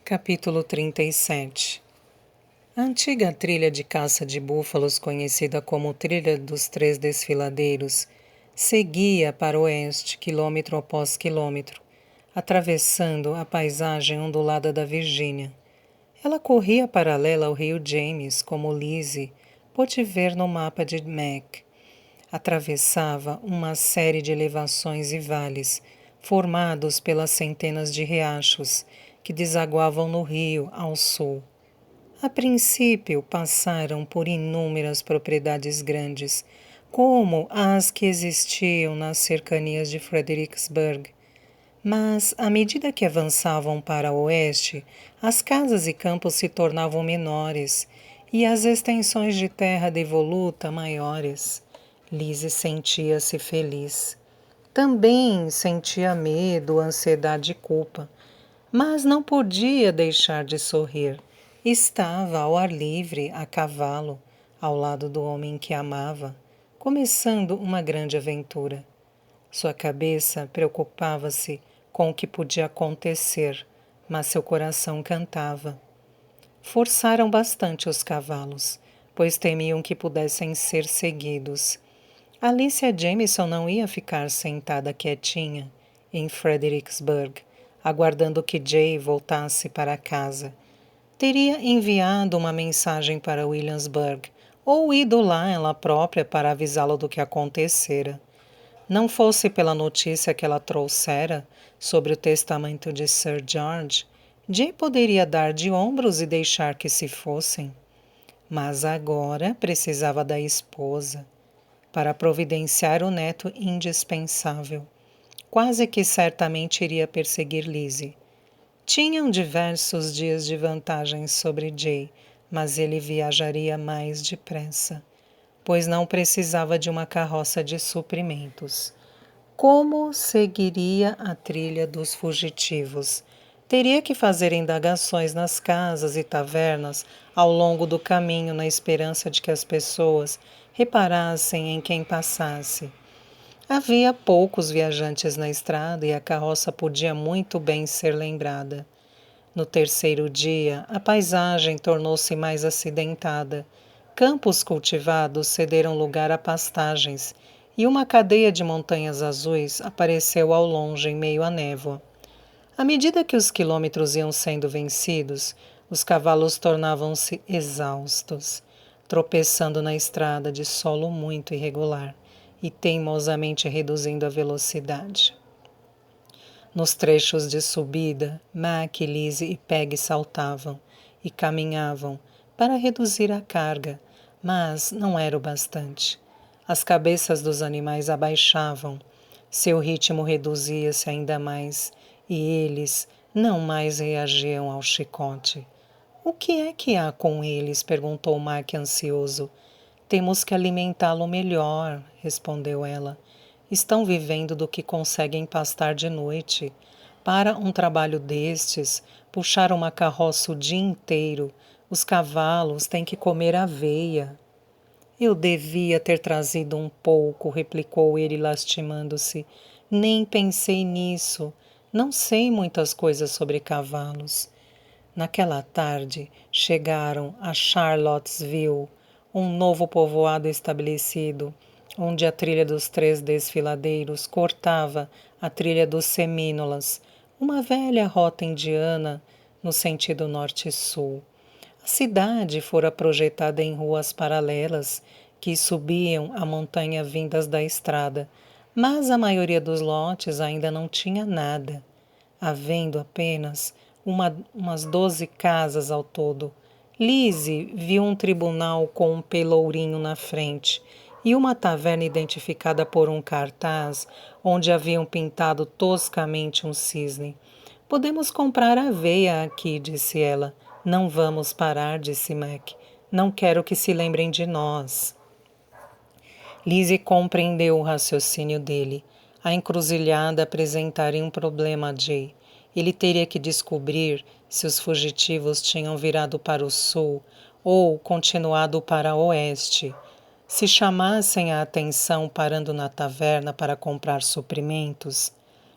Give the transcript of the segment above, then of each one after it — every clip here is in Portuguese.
Capítulo 37. A antiga trilha de caça de búfalos, conhecida como Trilha dos Três Desfiladeiros, seguia para o oeste, quilômetro após quilômetro, atravessando a paisagem ondulada da Virgínia. Ela corria paralela ao rio James, como Lizzie pôde ver no mapa de Mac. Atravessava uma série de elevações e vales, formados pelas centenas de riachos que desaguavam no rio ao sul. A princípio, passaram por inúmeras propriedades grandes, como as que existiam nas cercanias de Fredericksburg. Mas, à medida que avançavam para o oeste, as casas e campos se tornavam menores e as extensões de terra devoluta maiores. Lizzie sentia-se feliz. Também sentia medo, ansiedade e culpa, mas não podia deixar de sorrir. Estava ao ar livre, a cavalo, ao lado do homem que amava, começando uma grande aventura. Sua cabeça preocupava-se com o que podia acontecer, mas seu coração cantava. Forçaram bastante os cavalos, pois temiam que pudessem ser seguidos. Alicia Jamieson não ia ficar sentada quietinha em Fredericksburg, aguardando que Jay voltasse para casa. Teria enviado uma mensagem para Williamsburg ou ido lá ela própria para avisá-lo do que acontecera. Não fosse pela notícia que ela trouxera sobre o testamento de Sir George, Jay poderia dar de ombros e deixar que se fossem. Mas agora precisava da esposa para providenciar o neto indispensável. Quase que certamente iria perseguir Lizzie. Tinham diversos dias de vantagem sobre Jay, mas ele viajaria mais depressa, pois não precisava de uma carroça de suprimentos. Como seguiria a trilha dos fugitivos? Teria que fazer indagações nas casas e tavernas ao longo do caminho na esperança de que as pessoas reparassem em quem passasse. Havia poucos viajantes na estrada e a carroça podia muito bem ser lembrada. No terceiro dia, a paisagem tornou-se mais acidentada. Campos cultivados cederam lugar a pastagens e uma cadeia de montanhas azuis apareceu ao longe em meio à névoa. À medida que os quilômetros iam sendo vencidos, os cavalos tornavam-se exaustos, tropeçando na estrada de solo muito irregular e teimosamente reduzindo a velocidade. Nos trechos de subida, Mac, Lizzie e Peg saltavam e caminhavam para reduzir a carga, mas não era o bastante. As cabeças dos animais abaixavam, seu ritmo reduzia-se ainda mais e eles não mais reagiam ao chicote. O que é que há com eles? Perguntou Mac ansioso. Temos que alimentá-lo melhor, respondeu ela. Estão vivendo do que conseguem pastar de noite. Para um trabalho destes, puxar uma carroça o dia inteiro, os cavalos têm que comer aveia. Eu devia ter trazido um pouco, replicou ele lastimando-se. Nem pensei nisso. Não sei muitas coisas sobre cavalos. Naquela tarde, chegaram a Charlottesville, um novo povoado estabelecido, onde a trilha dos Três Desfiladeiros cortava a trilha dos Semínolas, uma velha rota indiana no sentido norte-sul. A cidade fora projetada em ruas paralelas que subiam a montanha vindas da estrada, mas a maioria dos lotes ainda não tinha nada, havendo apenas umas 12 casas ao todo. Lizzie viu um tribunal com um pelourinho na frente e uma taverna identificada por um cartaz onde haviam pintado toscamente um cisne. Podemos comprar aveia aqui, disse ela. Não vamos parar, disse Mac. Não quero que se lembrem de nós. Lizzie compreendeu o raciocínio dele. A encruzilhada apresentaria um problema a Jay. Ele teria que descobrir se os fugitivos tinham virado para o sul ou continuado para o oeste. Se chamassem a atenção parando na taverna para comprar suprimentos,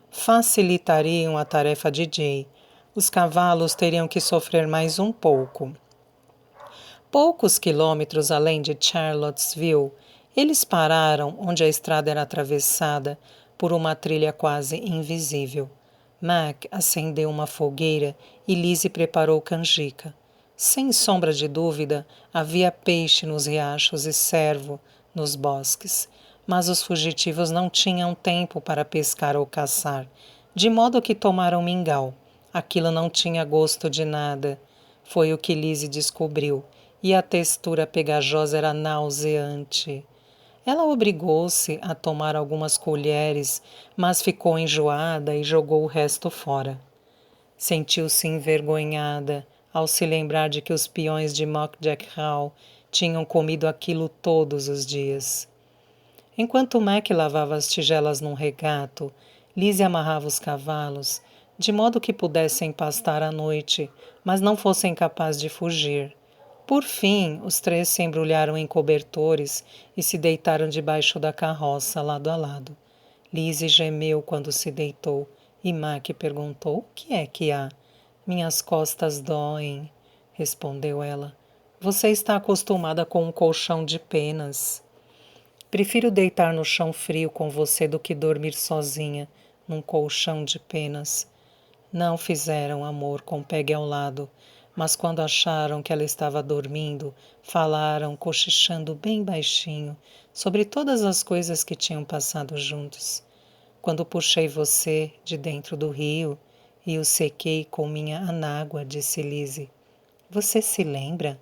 facilitariam a tarefa de Jay, Os cavalos teriam que sofrer mais um pouco. Poucos quilômetros além de Charlottesville, eles pararam onde a estrada era atravessada por uma trilha quase invisível. Mac acendeu uma fogueira e Lizzie preparou canjica. Sem sombra de dúvida, havia peixe nos riachos e cervo nos bosques, mas os fugitivos não tinham tempo para pescar ou caçar, de modo que tomaram mingau. Aquilo não tinha gosto de nada. Foi o que Lizzie descobriu, e a textura pegajosa era nauseante. Ela obrigou-se a tomar algumas colheres, mas ficou enjoada e jogou o resto fora. Sentiu-se envergonhada ao se lembrar de que os peões de Mockjack Hall tinham comido aquilo todos os dias. Enquanto Mac lavava as tigelas num regato, Lizzie amarrava os cavalos, de modo que pudessem pastar à noite, mas não fossem capazes de fugir. Por fim, os três se embrulharam em cobertores e se deitaram debaixo da carroça, lado a lado. Lizzie gemeu quando se deitou e Mac perguntou: "O que é que há?" "Minhas costas doem", respondeu ela. "Você está acostumada com um colchão de penas." "Prefiro deitar no chão frio com você do que dormir sozinha num colchão de penas." Não fizeram amor com Peggy ao lado, mas quando acharam que ela estava dormindo, falaram, cochichando bem baixinho, sobre todas as coisas que tinham passado juntos. "Quando puxei você de dentro do rio e o sequei com minha anágua", disse Lizzie. "Você se lembra?"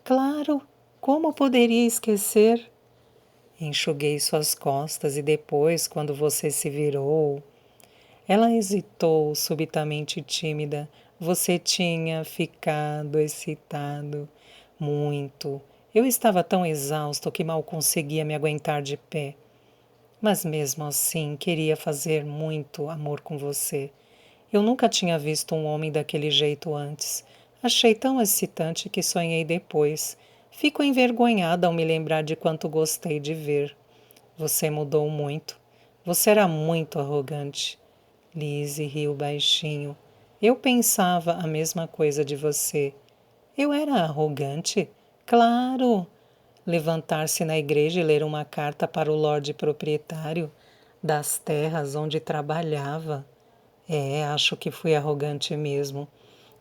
"Claro! Como poderia esquecer?" "Enxuguei suas costas e depois, quando você se virou..." Ela hesitou, subitamente tímida. "Você tinha ficado excitado. Muito. Eu estava tão exausto que mal conseguia me aguentar de pé. Mas mesmo assim, queria fazer muito amor com você. Eu nunca tinha visto um homem daquele jeito antes. Achei tão excitante que sonhei depois. Fico envergonhada ao me lembrar de quanto gostei de ver. Você mudou muito. Você era muito arrogante." Lizzie riu baixinho. "Eu pensava a mesma coisa de você." "Eu era arrogante?" "Claro!" Levantar-se na igreja e ler uma carta para o lorde proprietário das terras onde trabalhava. Acho que fui arrogante mesmo.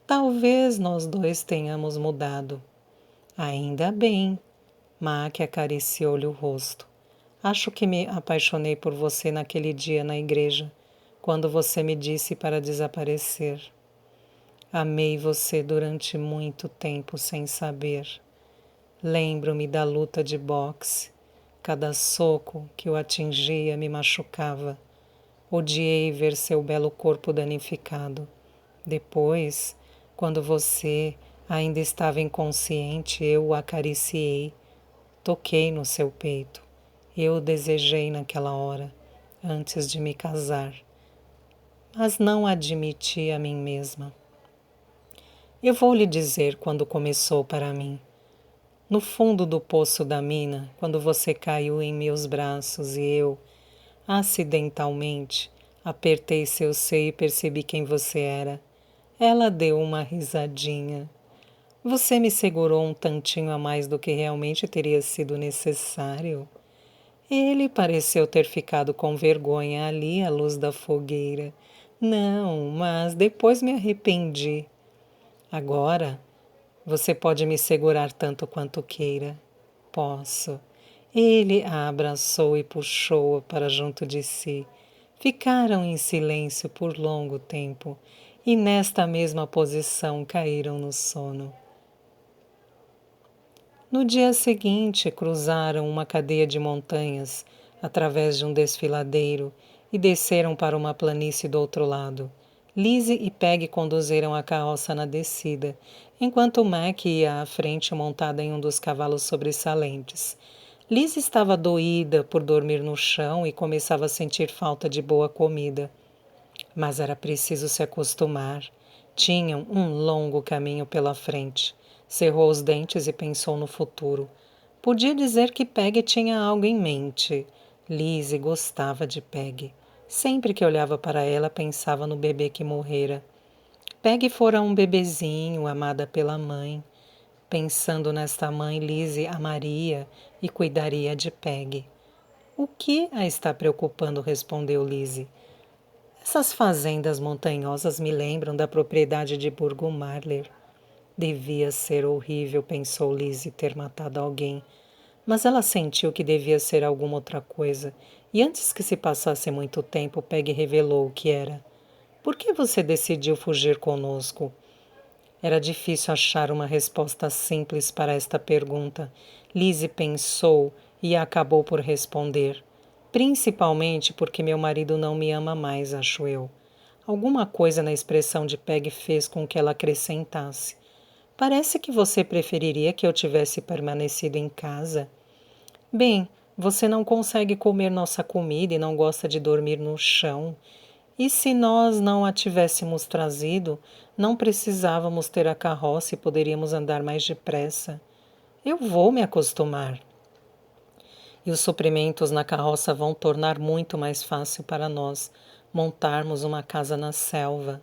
Talvez nós dois tenhamos mudado." "Ainda bem." Mac acariciou-lhe o rosto. "Acho que me apaixonei por você naquele dia na igreja, quando você me disse para desaparecer. Amei você durante muito tempo sem saber. Lembro-me da luta de boxe. Cada soco que o atingia me machucava. Odiei ver seu belo corpo danificado. Depois, quando você ainda estava inconsciente, eu o acariciei. Toquei no seu peito. Eu o desejei naquela hora, antes de me casar. Mas não admiti a mim mesma. Eu vou lhe dizer quando começou para mim. No fundo do poço da mina, quando você caiu em meus braços e eu, acidentalmente, apertei seu seio e percebi quem você era. Ela deu uma risadinha. Você me segurou um tantinho a mais do que realmente teria sido necessário. Ele pareceu ter ficado com vergonha ali à luz da fogueira. Não, mas depois me arrependi. Agora, você pode me segurar tanto quanto queira. Posso. Ele a abraçou e puxou-a para junto de si. Ficaram em silêncio por longo tempo e nesta mesma posição caíram no sono. No dia seguinte, cruzaram uma cadeia de montanhas através de um desfiladeiro e desceram para uma planície do outro lado. Lizzie e Peggy conduziram a carroça na descida, enquanto Mac ia à frente montada em um dos cavalos sobressalentes. Lizzie estava doída por dormir no chão e começava a sentir falta de boa comida. Mas era preciso se acostumar. Tinham um longo caminho pela frente. Cerrou os dentes e pensou no futuro. Podia dizer que Peggy tinha algo em mente. Lizzie gostava de Peggy. Sempre que olhava para ela, pensava no bebê que morrera. Peggy fora um bebezinho, amada pela mãe. Pensando nesta mãe, Lizzie amaria e cuidaria de Peggy. O que a está preocupando? Respondeu Lizzie. Essas fazendas montanhosas me lembram da propriedade de Burgo Marler. Devia ser horrível, pensou Lizzie, ter matado alguém. Mas ela sentiu que devia ser alguma outra coisa, e antes que se passasse muito tempo, Peggy revelou o que era. Por que você decidiu fugir conosco? Era difícil achar uma resposta simples para esta pergunta. Lizzie pensou e acabou por responder. Principalmente porque meu marido não me ama mais, acho eu. Alguma coisa na expressão de Peggy fez com que ela acrescentasse. Parece que você preferiria que eu tivesse permanecido em casa. Bem, você não consegue comer nossa comida e não gosta de dormir no chão. E se nós não a tivéssemos trazido, não precisávamos ter a carroça e poderíamos andar mais depressa. Eu vou me acostumar. E os suprimentos na carroça vão tornar muito mais fácil para nós montarmos uma casa na selva.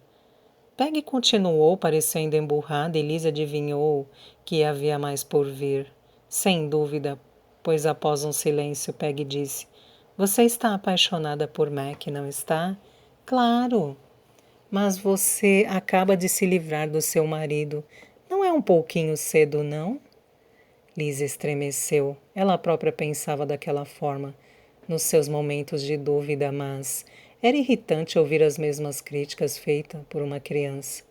Peggy continuou, parecendo emburrada, e Liz adivinhou que havia mais por vir. Sem dúvida, pois após um silêncio, Peggy disse: Você está apaixonada por Mac, não está? Claro. Mas você acaba de se livrar do seu marido. Não é um pouquinho cedo, não? Liz estremeceu. Ela própria pensava daquela forma, nos seus momentos de dúvida, mas era irritante ouvir as mesmas críticas feitas por uma criança.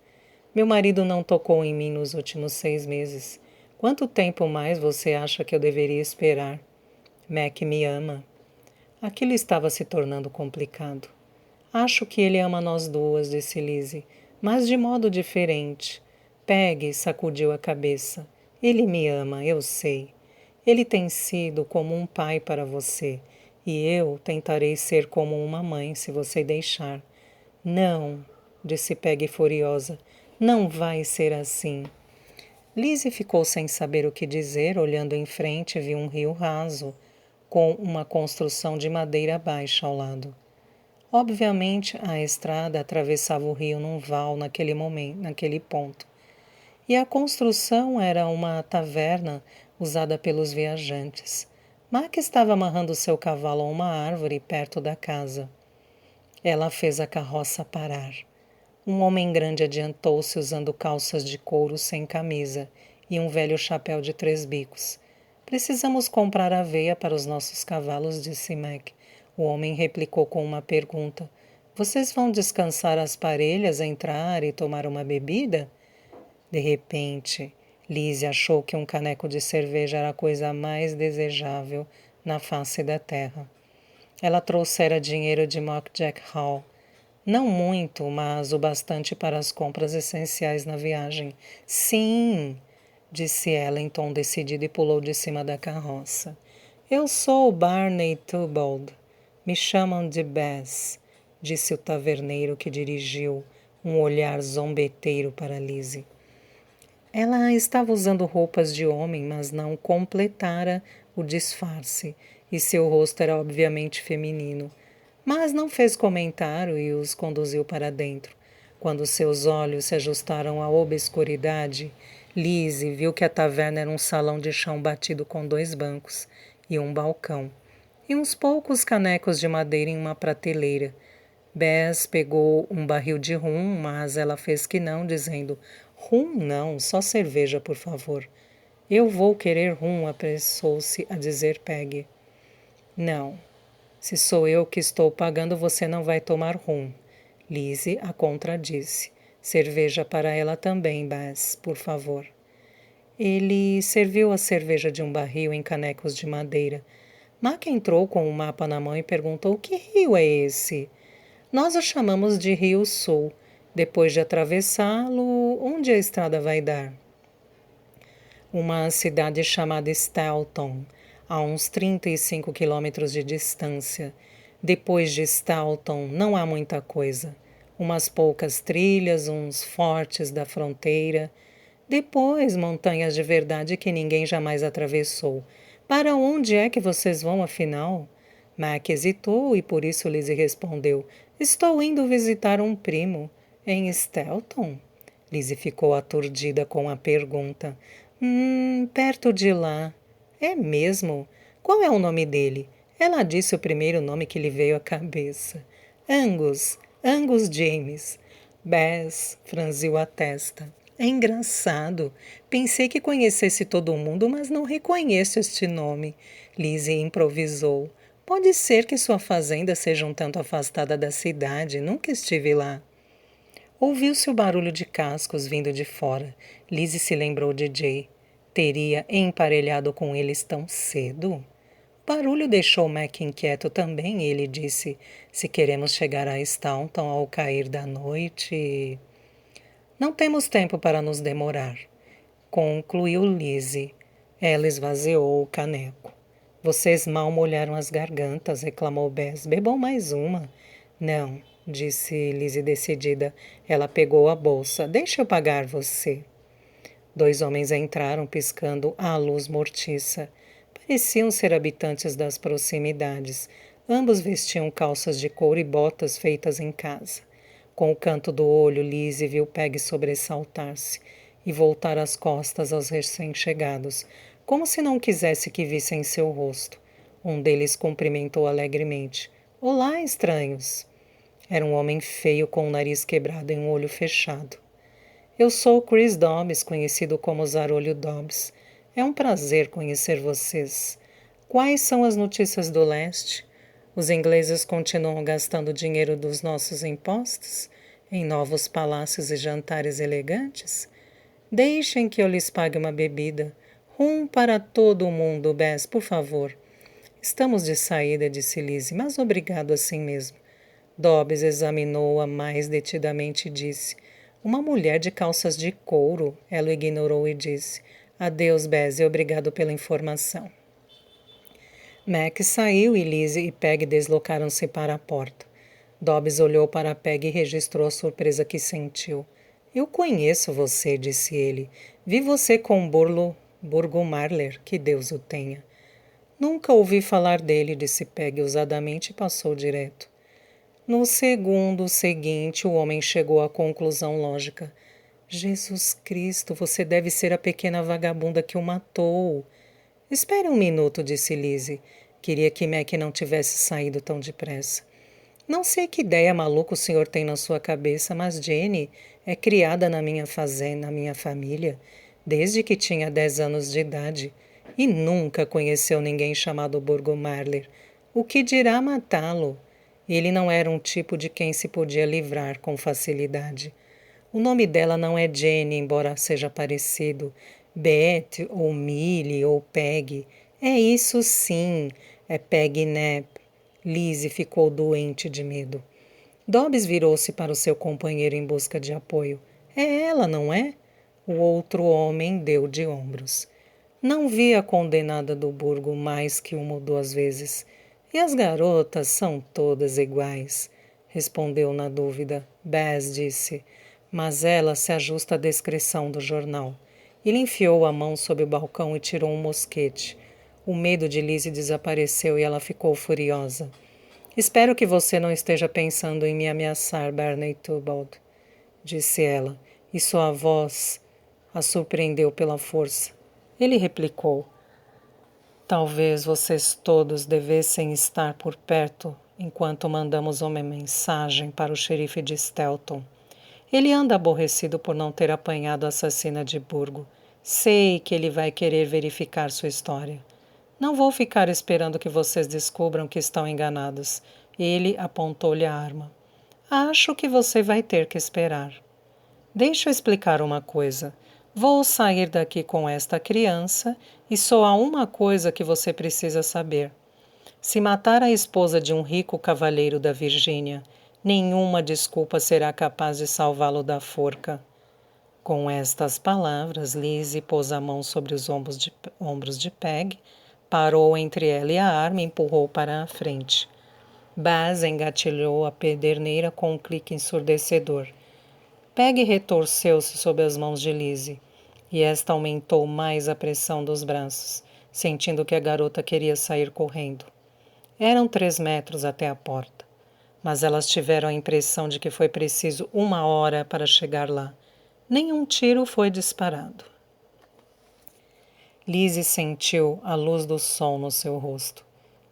Meu marido não tocou em mim nos últimos 6 meses. Quanto tempo mais você acha que eu deveria esperar? Mac me ama. Aquilo estava se tornando complicado. Acho que ele ama nós duas, disse Lizzie, mas de modo diferente. Peggy sacudiu a cabeça. Ele me ama, eu sei. Ele tem sido como um pai para você, e eu tentarei ser como uma mãe se você deixar. Não, disse Peggy furiosa. Não vai ser assim. Lizzie ficou sem saber o que dizer, olhando em frente, viu um rio raso, com uma construção de madeira baixa ao lado. Obviamente, a estrada atravessava o rio num val naquele ponto. E a construção era uma taverna usada pelos viajantes. Mac estava amarrando seu cavalo a uma árvore perto da casa. Ela fez a carroça parar. Um homem grande adiantou-se usando calças de couro sem camisa e um velho chapéu de 3 bicos. Precisamos comprar aveia para os nossos cavalos, disse Mac. O homem replicou com uma pergunta. Vocês vão descansar as parelhas, entrar e tomar uma bebida? De repente, Lizzie achou que um caneco de cerveja era a coisa mais desejável na face da terra. Ela trouxera dinheiro de Mock Jack Hall. Não muito, mas o bastante para as compras essenciais na viagem. Sim, disse ela em tom decidido e pulou de cima da carroça. Eu sou Barney Tubald. Me chamam de Bess, disse o taverneiro que dirigiu um olhar zombeteiro para Lizzie. Ela estava usando roupas de homem, mas não completara o disfarce, e seu rosto era obviamente feminino. Mas não fez comentário e os conduziu para dentro. Quando seus olhos se ajustaram à obscuridade, Lizzie viu que a taverna era um salão de chão batido com 2 bancos e um balcão, e uns poucos canecos de madeira em uma prateleira. Bess pegou um barril de rum, mas ela fez que não, dizendo: Rum não, só cerveja, por favor. Eu vou querer rum, apressou-se a dizer Peggy. Não, se sou eu que estou pagando, você não vai tomar rum. Lizzie a contradisse. Cerveja para ela também, Bess, por favor. Ele serviu a cerveja de um barril em canecos de madeira. Mac entrou com um mapa na mão e perguntou: que rio é esse? Nós o chamamos de Rio Sul. Depois de atravessá-lo, onde a estrada vai dar? Uma cidade chamada Stelton, a uns 35 quilômetros de distância. Depois de Stelton, não há muita coisa. Umas poucas trilhas, uns fortes da fronteira. Depois, montanhas de verdade que ninguém jamais atravessou. Para onde é que vocês vão, afinal? Mac hesitou e por isso Lizzie respondeu: Estou indo visitar um primo. Em Stelton? Lizzie ficou aturdida com a pergunta. Perto de lá. É mesmo? Qual é o nome dele? Ela disse o primeiro nome que lhe veio à cabeça. Angus. Angus James. Bess franziu a testa. É engraçado. Pensei que conhecesse todo mundo, mas não reconheço este nome. Lizzie improvisou. Pode ser que sua fazenda seja um tanto afastada da cidade. Nunca estive lá. Ouviu-se o barulho de cascos vindo de fora. Lizzie se lembrou de Jay. Teria emparelhado com eles tão cedo? O barulho deixou Mac inquieto também e ele disse: se queremos chegar a Staunton ao cair da noite... Não temos tempo para nos demorar, concluiu Lizzie. Ela esvaziou o caneco. Vocês mal molharam as gargantas, reclamou Bess. Bebam mais uma. Não, disse Lizzie decidida. Ela pegou a bolsa. Deixa eu pagar você. Dois homens entraram piscando à luz mortiça. Pareciam ser habitantes das proximidades. Ambos vestiam calças de couro e botas feitas em casa. Com o canto do olho, Lizzie viu Peg sobressaltar-se e voltar as costas aos recém-chegados, como se não quisesse que vissem seu rosto. Um deles cumprimentou alegremente. Olá, estranhos! Era um homem feio com o nariz quebrado e um olho fechado. Eu sou Chris Dobbs, conhecido como Zarolho Dobbs. É um prazer conhecer vocês. Quais são as notícias do leste? Os ingleses continuam gastando dinheiro dos nossos impostos em novos palácios e jantares elegantes? Deixem que eu lhes pague uma bebida. Rum para todo o mundo, Bess, por favor. Estamos de saída, disse Lizzie, mas obrigado assim mesmo. Dobbs examinou-a mais detidamente e disse: uma mulher de calças de couro. Ela o ignorou e disse: adeus, Bess, e obrigado pela informação. Mac saiu e Lizzie e Peg deslocaram-se para a porta. Dobbs olhou para Peg e registrou a surpresa que sentiu. Eu conheço você, disse ele. Vi você com Burgo Marler, que Deus o tenha. Nunca ouvi falar dele, disse Peg ousadamente e passou direto. No segundo seguinte, o homem chegou à conclusão lógica. Jesus Cristo, você deve ser a pequena vagabunda que o matou. Espere um minuto, disse Lizzie. Queria que Mac não tivesse saído tão depressa. Não sei que ideia maluca o senhor tem na sua cabeça, mas Jenny é criada na minha fazenda, na minha família, desde que tinha 10 anos de idade, e nunca conheceu ninguém chamado Burgo Marler. O que dirá matá-lo? Ele não era um tipo de quem se podia livrar com facilidade. O nome dela não é Jenny, embora seja parecido. Beth, ou Millie, ou Peg. É isso sim, é Peg Knapp. Lizzie ficou doente de medo. Dobbs virou-se para o seu companheiro em busca de apoio. É ela, não é? O outro homem deu de ombros. Não vi a condenada do Burgo mais que uma ou duas vezes. E as garotas são todas iguais, respondeu na dúvida. Bess disse, mas ela se ajusta à descrição do jornal. Ele enfiou a mão sob o balcão e tirou um mosquete. O medo de Lizzie desapareceu e ela ficou furiosa. Espero que você não esteja pensando em me ameaçar, Barney Tubald, disse ela, e sua voz a surpreendeu pela força. Ele replicou, talvez vocês todos devessem estar por perto enquanto mandamos uma mensagem para o xerife de Stelton. Ele anda aborrecido por não ter apanhado a assassina de Burgo. Sei que ele vai querer verificar sua história. Não vou ficar esperando que vocês descubram que estão enganados. Ele apontou-lhe a arma. Acho que você vai ter que esperar. Deixa eu explicar uma coisa. Vou sair daqui com esta criança e só há uma coisa que você precisa saber. Se matar a esposa de um rico cavalheiro da Virgínia, nenhuma desculpa será capaz de salvá-lo da forca. Com estas palavras, Lizzie pôs a mão sobre os ombros de Peg, parou entre ela e a arma e empurrou para a frente. Baz engatilhou a pederneira com um clique ensurdecedor. Peg retorceu-se sob as mãos de Lizzie, e esta aumentou mais a pressão dos braços, sentindo que a garota queria sair correndo. Eram 3 metros até a porta, mas elas tiveram a impressão de que foi preciso 1 hora para chegar lá. Nenhum tiro foi disparado. Lizzie sentiu a luz do sol no seu rosto.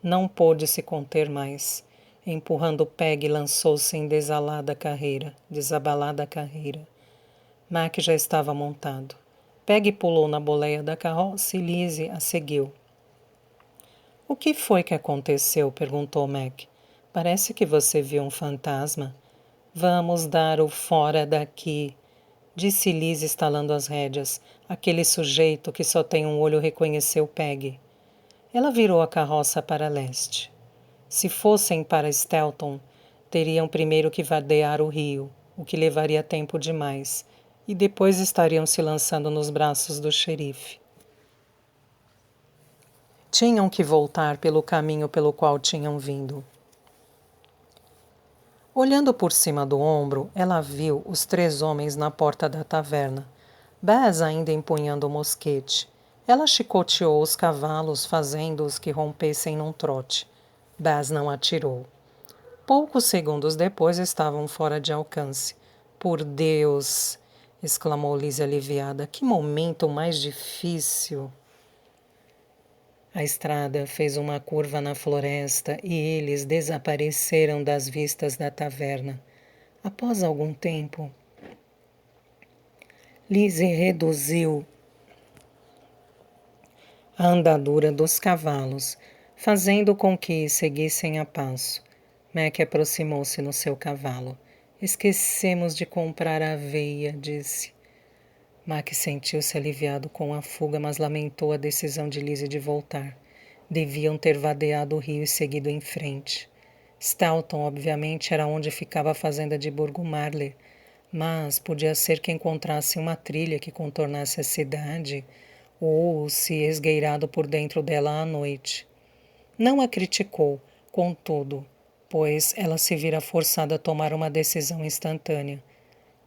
Não pôde se conter mais. Empurrando Peg, lançou-se em desabalada carreira. Mac já estava montado. Peg pulou na boleia da carroça e Lizzie a seguiu. O que foi que aconteceu? Perguntou Mac. Parece que você viu um fantasma. Vamos dar o fora daqui, disse Lizzie estalando as rédeas. Aquele sujeito que só tem um olho reconheceu Peg. Ela virou a carroça para leste. Se fossem para Stelton, teriam primeiro que vadear o rio, o que levaria tempo demais, e depois estariam se lançando nos braços do xerife. Tinham que voltar pelo caminho pelo qual tinham vindo. Olhando por cima do ombro, ela viu os 3 homens na porta da taverna. Baz ainda empunhando o mosquete. Ela chicoteou os cavalos, fazendo-os que rompessem num trote. Baz não atirou. Poucos segundos depois estavam fora de alcance. Por Deus! Exclamou Lizzie aliviada. Que momento mais difícil! A estrada fez uma curva na floresta e eles desapareceram das vistas da taverna. Após algum tempo, Lizzie reduziu a andadura dos cavalos, fazendo com que seguissem a passo. Mac aproximou-se no seu cavalo. Esquecemos de comprar aveia, disse. Mac sentiu-se aliviado com a fuga, mas lamentou a decisão de Lizzie de voltar. Deviam ter vadeado o rio e seguido em frente. Stelton, obviamente, era onde ficava a fazenda de Burgo Marley, mas podia ser que encontrasse uma trilha que contornasse a cidade ou se esgueirado por dentro dela à noite. Não a criticou, contudo, pois ela se vira forçada a tomar uma decisão instantânea.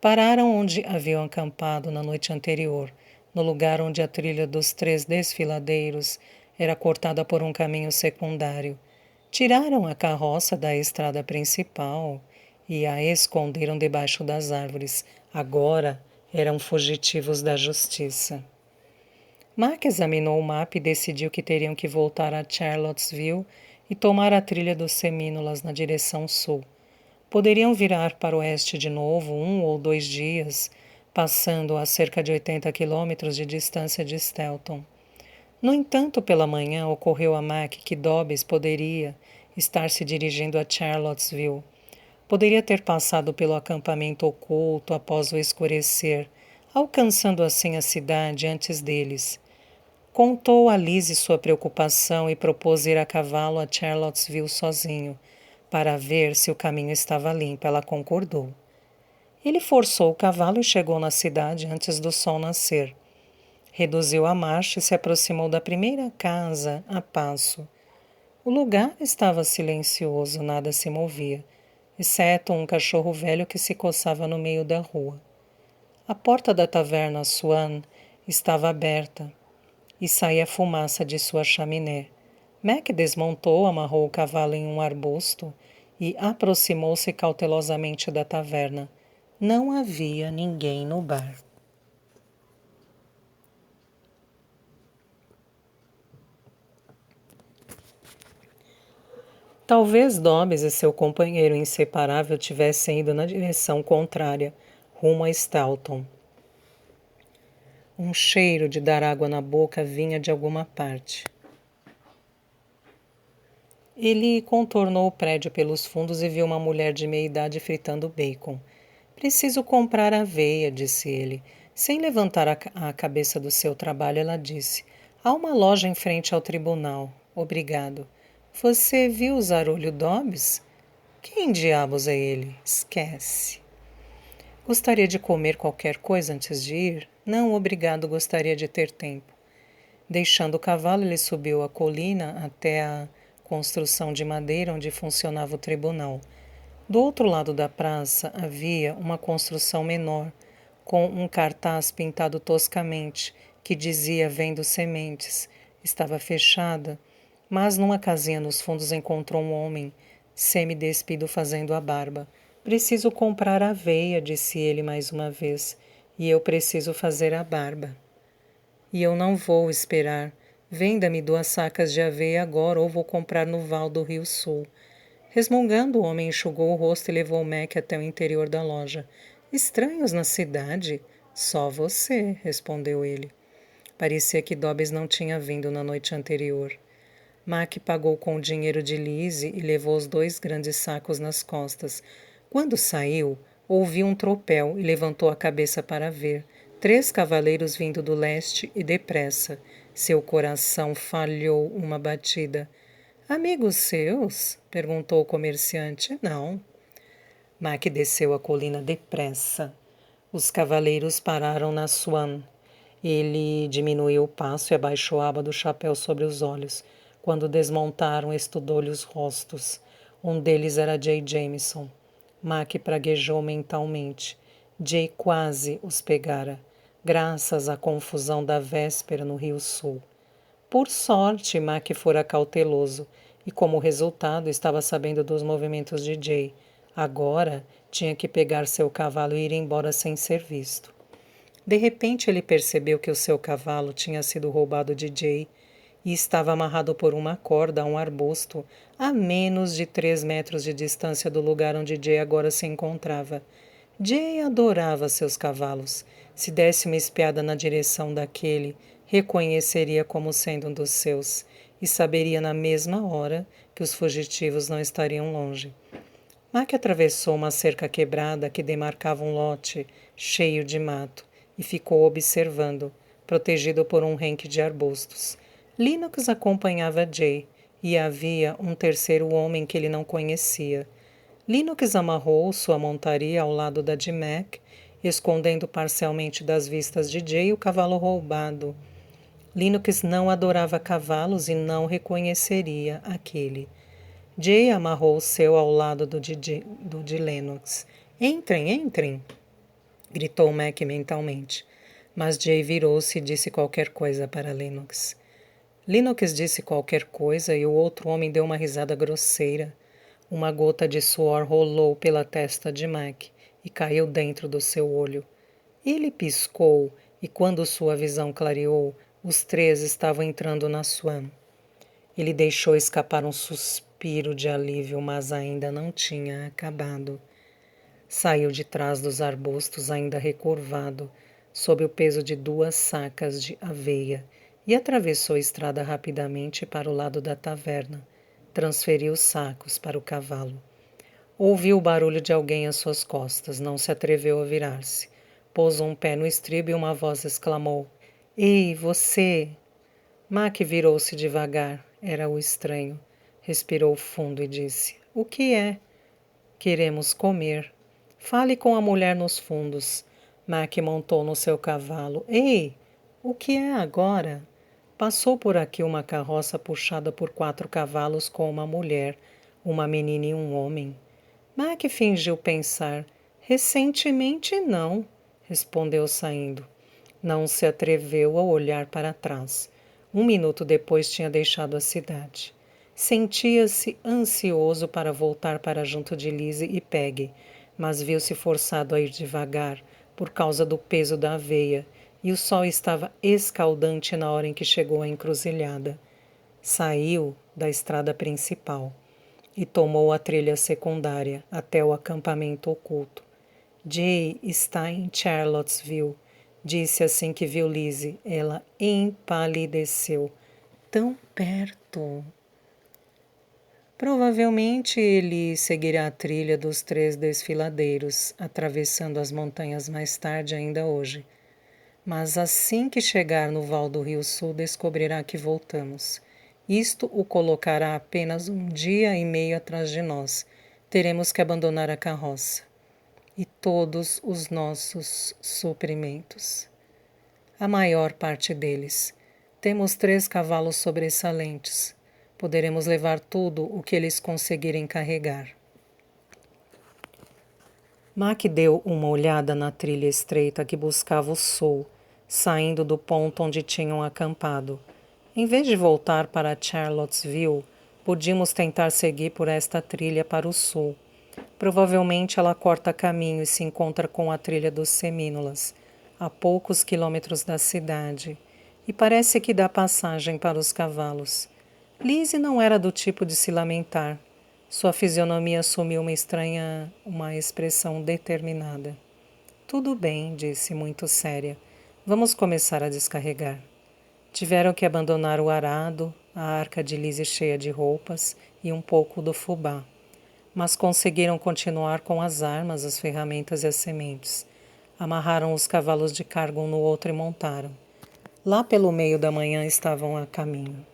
Pararam onde haviam acampado na noite anterior, no lugar onde a trilha dos 3 desfiladeiros era cortada por um caminho secundário. Tiraram a carroça da estrada principal e a esconderam debaixo das árvores. Agora eram fugitivos da justiça. Mac examinou o mapa e decidiu que teriam que voltar a Charlottesville e tomar a trilha dos Semínolas na direção sul. Poderiam virar para o oeste de novo 1 ou 2 dias, passando a cerca de 80 quilômetros de distância de Stelton. No entanto, pela manhã ocorreu a Mac que Dobbs poderia estar se dirigindo a Charlottesville. Poderia ter passado pelo acampamento oculto após o escurecer, alcançando assim a cidade antes deles. Contou a Lizzie sua preocupação e propôs ir a cavalo a Charlottesville sozinho, para ver se o caminho estava limpo. Ela concordou. Ele forçou o cavalo e chegou na cidade antes do sol nascer. Reduziu a marcha e se aproximou da primeira casa a passo. O lugar estava silencioso, nada se movia, exceto um cachorro velho que se coçava no meio da rua. A porta da taverna Swan estava aberta e saía fumaça de sua chaminé. Mac desmontou, amarrou o cavalo em um arbusto e aproximou-se cautelosamente da taverna. Não havia ninguém no bar. Talvez Dobbs e seu companheiro inseparável tivessem ido na direção contrária, rumo a Stelton. Um cheiro de dar água na boca vinha de alguma parte. Ele contornou o prédio pelos fundos e viu uma mulher de meia-idade fritando bacon. Preciso comprar aveia, disse ele. Sem levantar a cabeça do seu trabalho, ela disse. Há uma loja em frente ao tribunal. Obrigado. Você viu o Zarolho Dobbs? Quem diabos é ele? Esquece. Gostaria de comer qualquer coisa antes de ir? Não, obrigado, gostaria de ter tempo. Deixando o cavalo, ele subiu a colina até a construção de madeira onde funcionava o tribunal. Do outro lado da praça havia uma construção menor, com um cartaz pintado toscamente, que dizia Vendo Sementes. Estava fechada, mas numa casinha nos fundos encontrou um homem, semi-despido, fazendo a barba. Preciso comprar aveia, disse ele mais uma vez. e eu preciso fazer a barba. E eu não vou esperar. Venda-me 2 sacas de aveia agora ou vou comprar no val do Rio Sul. Resmungando, o homem enxugou o rosto e levou Mac até o interior da loja. Estranhos na cidade? Só você, respondeu ele. Parecia que Dobbs não tinha vindo na noite anterior. Mac pagou com o dinheiro de Lizzie e levou os 2 grandes sacos nas costas. Quando saiu, ouviu um tropel e levantou a cabeça para ver. 3 cavaleiros vindo do leste e depressa. Seu coração falhou uma batida. Amigos seus? Perguntou o comerciante. Não. Mac desceu a colina depressa. Os cavaleiros pararam na Swan. Ele diminuiu o passo e abaixou a aba do chapéu sobre os olhos. Quando desmontaram, estudou-lhe os rostos. Um deles era Jay Jameson. Mac praguejou mentalmente. Jay quase os pegara, graças à confusão da véspera no Rio Sul. Por sorte, Mac fora cauteloso e, como resultado, estava sabendo dos movimentos de Jay. Agora, tinha que pegar seu cavalo e ir embora sem ser visto. De repente, ele percebeu que o seu cavalo tinha sido roubado de Jay e estava amarrado por uma corda a um arbusto a menos de 3 metros de distância do lugar onde Jay agora se encontrava. Jay adorava seus cavalos. Se desse uma espiada na direção daquele, reconheceria como sendo um dos seus e saberia na mesma hora que os fugitivos não estariam longe. Mac atravessou uma cerca quebrada que demarcava um lote cheio de mato e ficou observando, protegido por um renque de arbustos. Lennox acompanhava Jay e havia um terceiro homem que ele não conhecia. Lennox amarrou sua montaria ao lado da de Mac, escondendo parcialmente das vistas de Jay o cavalo roubado. Lennox não adorava cavalos e não reconheceria aquele. Jay amarrou o seu ao lado do de Lennox. Entrem, entrem! Gritou Mac mentalmente. Mas Jay virou-se e disse qualquer coisa para Lennox. Lennox disse qualquer coisa e o outro homem deu uma risada grosseira. Uma gota de suor rolou pela testa de Mac e caiu dentro do seu olho. Ele piscou e, quando sua visão clareou, os 3 estavam entrando na Swan. Ele deixou escapar um suspiro de alívio, mas ainda não tinha acabado. Saiu de trás dos arbustos ainda recurvado, sob o peso de 2 sacas de aveia, e atravessou a estrada rapidamente para o lado da taverna. Transferiu os sacos para o cavalo. Ouviu o barulho de alguém às suas costas. Não se atreveu a virar-se. Pôs um pé no estribo e uma voz exclamou: Ei, você! Mac virou-se devagar. Era o estranho. Respirou fundo e disse: O que é? Queremos comer. Fale com a mulher nos fundos. Mac montou no seu cavalo. Ei, o que é agora? Passou por aqui uma carroça puxada por 4 cavalos com uma mulher, uma menina e um homem. Mac fingiu pensar. Recentemente não, respondeu saindo. Não se atreveu a olhar para trás. 1 minuto depois tinha deixado a cidade. Sentia-se ansioso para voltar para junto de Lizzie e Peggy, mas viu-se forçado a ir devagar por causa do peso da aveia, e o sol estava escaldante na hora em que chegou à encruzilhada. Saiu da estrada principal e tomou a trilha secundária até o acampamento oculto. Jay está em Charlottesville, disse assim que viu Lizzie. Ela empalideceu. Tão perto. Provavelmente ele seguirá a trilha dos 3 desfiladeiros, atravessando as montanhas mais tarde ainda hoje. Mas assim que chegar no val do Rio Sul, descobrirá que voltamos. Isto o colocará apenas 1 dia e meio atrás de nós. Teremos que abandonar a carroça e todos os nossos suprimentos. A maior parte deles. Temos 3 cavalos sobressalentes. Poderemos levar tudo o que eles conseguirem carregar. Mac deu uma olhada na trilha estreita que buscava o sul, saindo do ponto onde tinham acampado. Em vez de voltar para Charlottesville, podíamos tentar seguir por esta trilha para o sul. Provavelmente ela corta caminho e se encontra com a trilha dos Semínolas. a poucos quilômetros da cidade, e parece que dá passagem para os cavalos. Lizzie não era do tipo de se lamentar. Sua fisionomia assumiu uma expressão determinada. Tudo bem, disse muito séria. Vamos começar a descarregar. Tiveram que abandonar o arado, a arca de Lizzie cheia de roupas e um pouco do fubá. Mas conseguiram continuar com as armas, as ferramentas e as sementes. Amarraram os cavalos de carga um no outro e montaram. Lá pelo meio da manhã estavam a caminho.